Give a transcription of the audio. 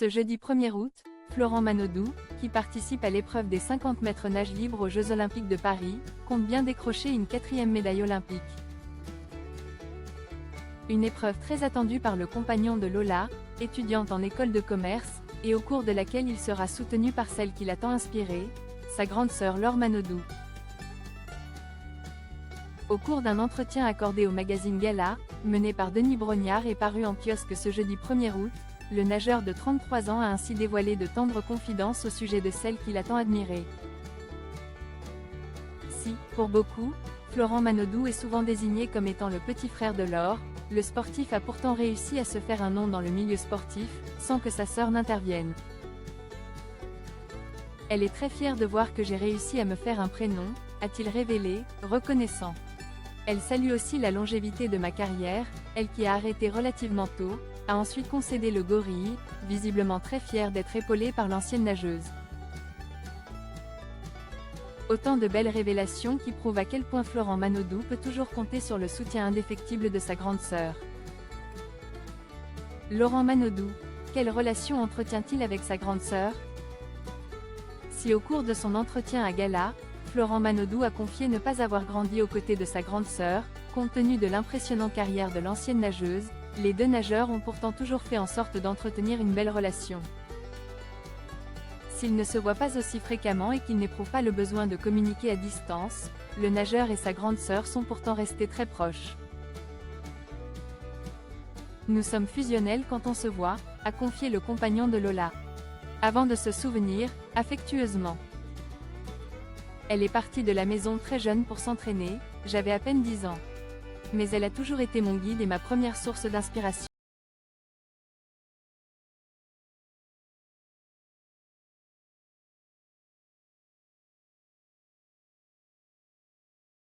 Ce jeudi 1er août, Florent Manodou, qui participe à l'épreuve des 50 mètres nage libre aux Jeux Olympiques de Paris, compte bien décrocher une 4e médaille olympique. Une épreuve très attendue par le compagnon de Lola, étudiante en école de commerce, et au cours de laquelle il sera soutenu par celle qui l'a tant inspiré, sa grande sœur Laure Manodou. Au cours d'un entretien accordé au magazine Gala, mené par Denis Brognard et paru en kiosque ce jeudi 1er août, le nageur de 33 ans a ainsi dévoilé de tendres confidences au sujet de celle qu'il a tant admirée. Si, pour beaucoup, Florent Manodou est souvent désigné comme étant le petit frère de Laure, le sportif a pourtant réussi à se faire un nom dans le milieu sportif, sans que sa sœur n'intervienne. Elle est très fière de voir que j'ai réussi à me faire un prénom, a-t-il révélé, reconnaissant. Elle salue aussi la longévité de ma carrière, elle qui a arrêté relativement tôt, a ensuite concédé le gorille, visiblement très fière d'être épaulée par l'ancienne nageuse. Autant de belles révélations qui prouvent à quel point Florent Manodou peut toujours compter sur le soutien indéfectible de sa grande sœur. Laurent Manodou, quelle relation entretient-il avec sa grande sœur? Si au cours de son entretien à Gala, Florent Manodou a confié ne pas avoir grandi aux côtés de sa grande sœur, compte tenu de l'impressionnante carrière de l'ancienne nageuse, les deux nageurs ont pourtant toujours fait en sorte d'entretenir une belle relation. S'ils ne se voient pas aussi fréquemment et qu'ils n'éprouvent pas le besoin de communiquer à distance, le nageur et sa grande sœur sont pourtant restés très proches. Nous sommes fusionnels quand on se voit, a confié le compagnon de Lola. Avant de se souvenir, affectueusement. Elle est partie de la maison très jeune pour s'entraîner, j'avais à peine 10 ans. Mais elle a toujours été mon guide et ma première source d'inspiration.